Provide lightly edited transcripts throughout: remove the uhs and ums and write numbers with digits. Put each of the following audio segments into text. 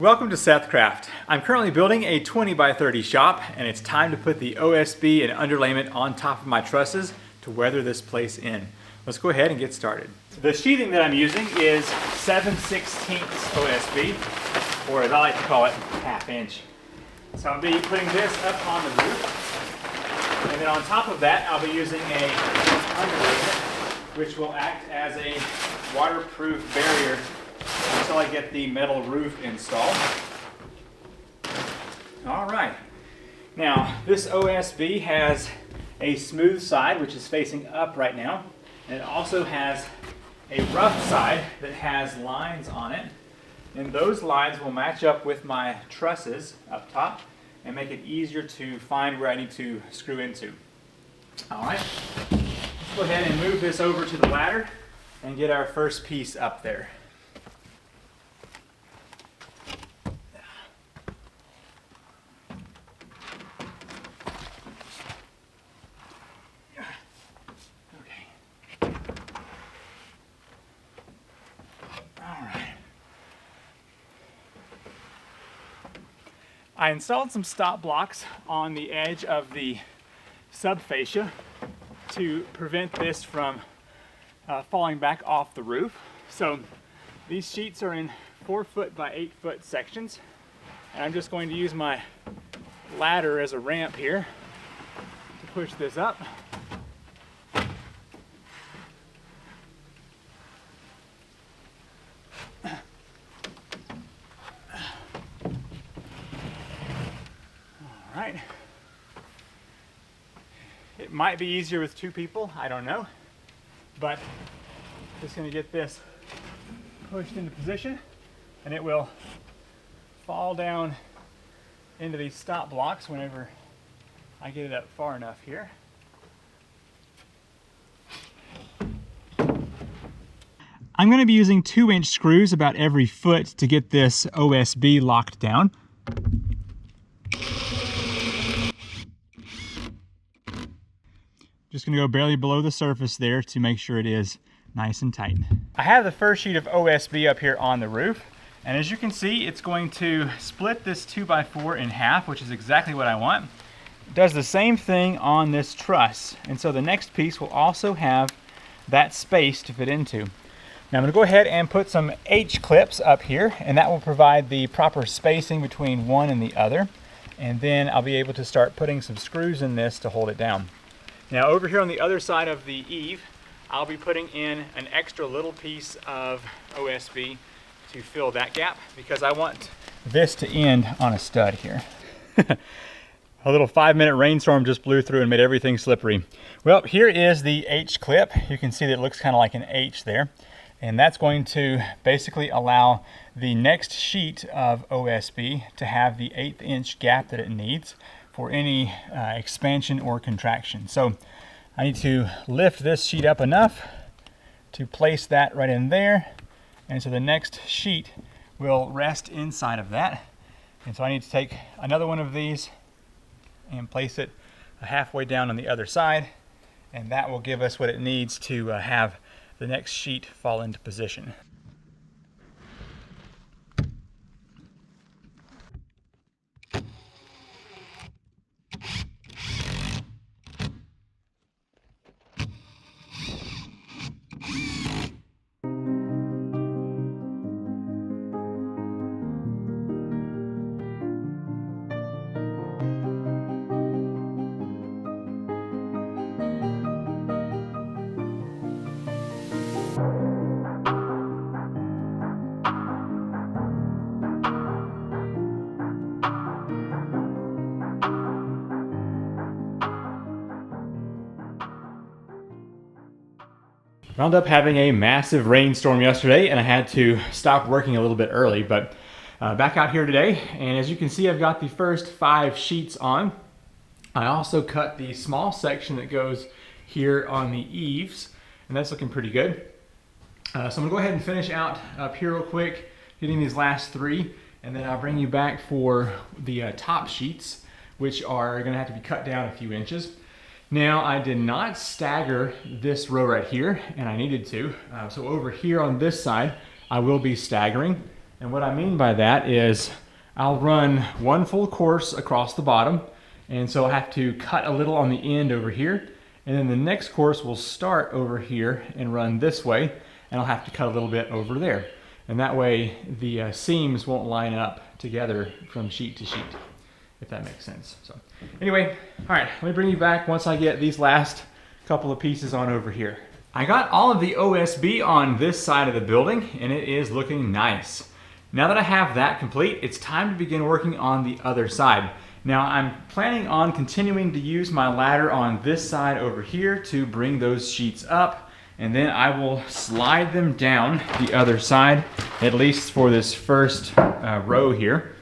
Welcome to SethCraft. I'm currently building a 20 by 30 shop, and it's time to put the OSB and underlayment on top of my trusses to weather this place in. Let's go ahead and get started. The sheathing that I'm using is 7/16 OSB, or as I like to call it, 1/2 inch. So I'll be putting this up on the roof, and then on top of that I'll be using a underlayment, which will act as a waterproof barrier until I get the metal roof installed. All right. Now, this OSB has a smooth side, which is facing up right now, and it also has a rough side that has lines on it, and those lines will match up with my trusses up top and make it easier to find where I need to screw into. All right. Let's go ahead and move this over to the ladder and get our first piece up there. I installed some stop blocks on the edge of the subfascia to prevent this from falling back off the roof. So these sheets are in 4-foot by 8-foot sections, and I'm just going to use my ladder as a ramp here to push this up. Right. It might be easier with 2 people, I don't know, but just going to get this pushed into position, and it will fall down into these stop blocks whenever I get it up far enough here. I'm going to be using 2-inch screws about every foot to get this OSB locked down. Just going to go barely below the surface there to make sure it is nice and tight. I have the first sheet of OSB up here on the roof, and as you can see, it's going to split this 2x4 in half, which is exactly what I want. It does the same thing on this truss, and so the next piece will also have that space to fit into. Now I'm going to go ahead and put some H-clips up here, and that will provide the proper spacing between one and the other, and then I'll be able to start putting some screws in this to hold it down. Now over here on the other side of the eave, I'll be putting in an extra little piece of OSB to fill that gap, because I want this to end on a stud here. A little 5-minute rainstorm just blew through and made everything slippery. Well, here is the H-clip. You can see that it looks kind of like an H there. And that's going to basically allow the next sheet of OSB to have the 1/8 inch gap that it needs for any expansion or contraction. So I need to lift this sheet up enough to place that right in there, and so the next sheet will rest inside of that. And so I need to take another one of these and place it halfway down on the other side, and that will give us what it needs to have the next sheet fall into position. Wound up having a massive rainstorm yesterday, and I had to stop working a little bit early, but back out here today, and as you can see, I've got the first 5 sheets on. I also cut the small section that goes here on the eaves, and that's looking pretty good. So I'm gonna go ahead and finish out up here real quick, getting these last 3, and then I'll bring you back for the top sheets, which are gonna have to be cut down a few inches. Now, I did not stagger this row right here, and I needed to. So over here on this side, I will be staggering. And what I mean by that is I'll run one full course across the bottom, and so I'll have to cut a little on the end over here, and then the next course will start over here and run this way, and I'll have to cut a little bit over there. And that way the seams won't line up together from sheet to sheet, if that makes sense. So anyway, all right, let me bring you back once I get these last couple of pieces on over here. I got all of the OSB on this side of the building, and it is looking nice. Now that I have that complete, it's time to begin working on the other side. Now I'm planning on continuing to use my ladder on this side over here to bring those sheets up, and then I will slide them down the other side, at least for this first row here.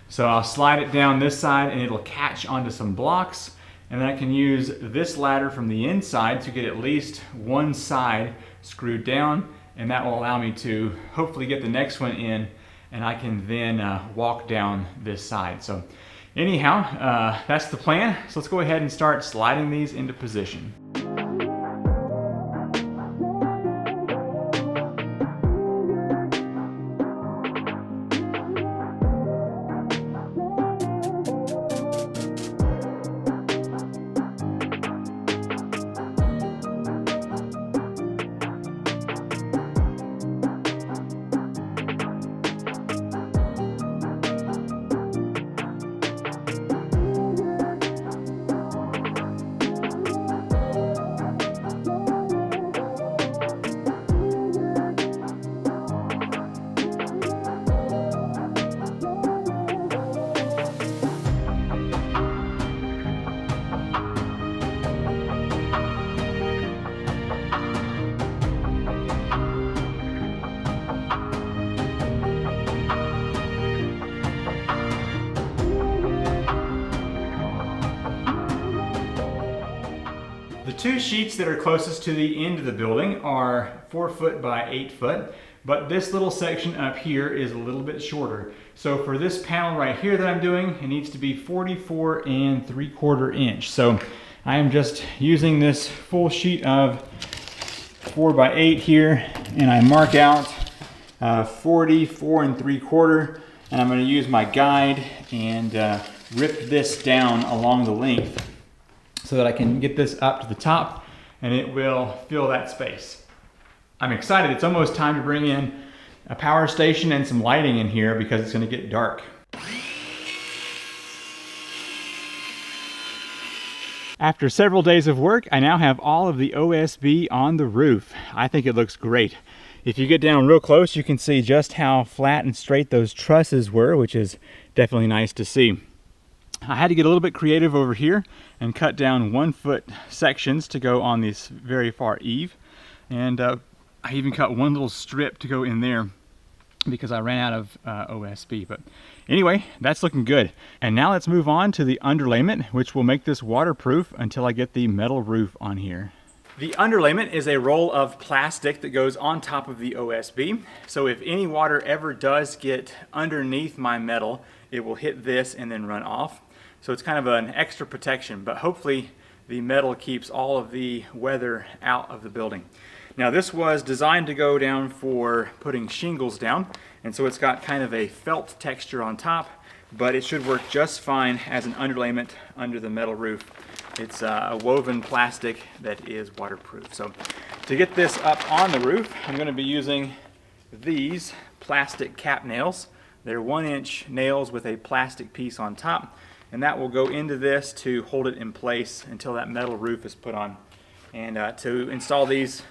So I'll slide it down this side and it'll catch onto some blocks, and then I can use this ladder from the inside to get at least one side screwed down, and that will allow me to hopefully get the next one in, and I can then walk down this side. So anyhow, that's the plan. So let's go ahead and start sliding these into position. The two sheets that are closest to the end of the building are 4 foot by 8 foot, but this little section up here is a little bit shorter. So for this panel right here that I'm doing, it needs to be 44 3/4 inch. So I am just using this full sheet of 4 by 8 here, and I mark out 44 3/4, and I'm going to use my guide and rip this down along the length so that I can get this up to the top and it will fill that space. I'm excited. It's almost time to bring in a power station and some lighting in here because it's going to get dark. After several days of work, I now have all of the OSB on the roof. I think it looks great. If you get down real close, you can see just how flat and straight those trusses were, which is definitely nice to see. I had to get a little bit creative over here and cut down 1 foot sections to go on this very far eave. And I even cut one little strip to go in there because I ran out of OSB. But anyway, that's looking good. And now let's move on to the underlayment, which will make this waterproof until I get the metal roof on here. The underlayment is a roll of plastic that goes on top of the OSB. So if any water ever does get underneath my metal, it will hit this and then run off. So it's kind of an extra protection, but hopefully the metal keeps all of the weather out of the building. Now this was designed to go down for putting shingles down, and so it's got kind of a felt texture on top, but it should work just fine as an underlayment under the metal roof. It's a woven plastic that is waterproof. So to get this up on the roof, I'm going to be using these plastic cap nails. They're 1-inch nails with a plastic piece on top, and that will go into this to hold it in place until that metal roof is put on. And to install these,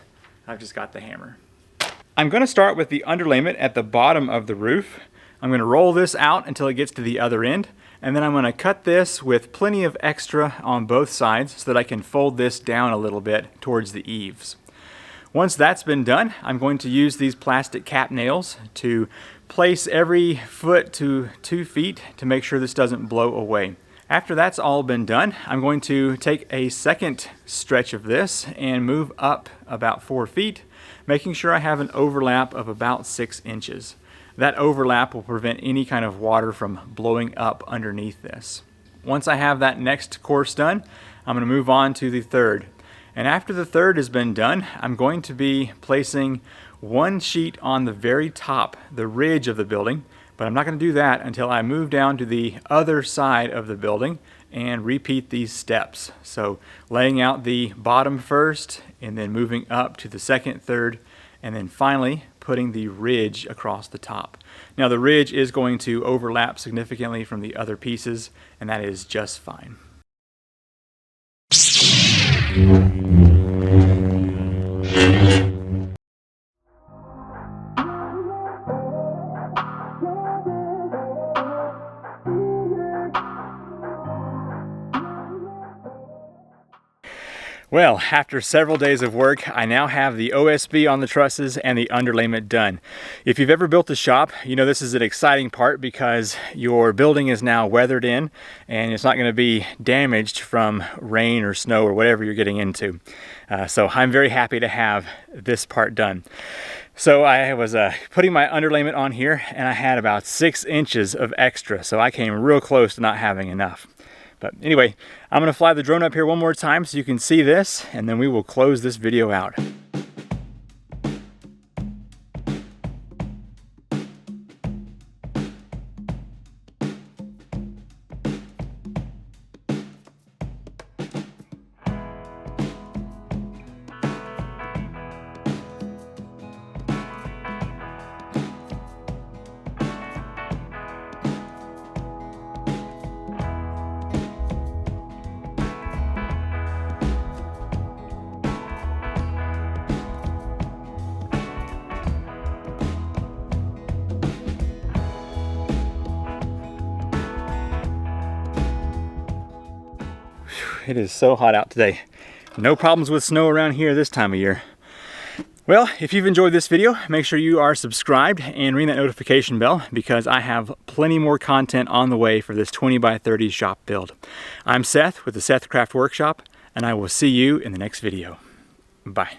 I've just got the hammer. I'm going to start with the underlayment at the bottom of the roof. I'm going to roll this out until it gets to the other end, and then I'm going to cut this with plenty of extra on both sides so that I can fold this down a little bit towards the eaves. Once that's been done, I'm going to use these plastic cap nails to place every foot to 2 feet to make sure this doesn't blow away. After that's all been done, I'm going to take a second stretch of this and move up about 4 feet, making sure I have an overlap of about 6 inches. That overlap will prevent any kind of water from blowing up underneath this. Once I have that next course done, I'm going to move on to the third. And after the third has been done, I'm going to be placing one sheet on the very top, the ridge of the building, but I'm not going to do that until I move down to the other side of the building and repeat these steps. So laying out the bottom first, and then moving up to the second, third, and then finally putting the ridge across the top. Now the ridge is going to overlap significantly from the other pieces, and that is just fine. Well, after several days of work, I now have the OSB on the trusses and the underlayment done. If you've ever built a shop, you know this is an exciting part because your building is now weathered in and it's not going to be damaged from rain or snow or whatever you're getting into. So I'm very happy to have this part done. So I was putting my underlayment on here and I had about 6 inches of extra, so I came real close to not having enough. But anyway, I'm going to fly the drone up here one more time so you can see this, and then we will close this video out. It is so hot out today. No problems with snow around here this time of year. Well, if you've enjoyed this video, make sure you are subscribed and ring that notification bell because I have plenty more content on the way for this 20 by 30 shop build. I'm Seth with the SethCraft Workshop, and I will see you in the next video. Bye.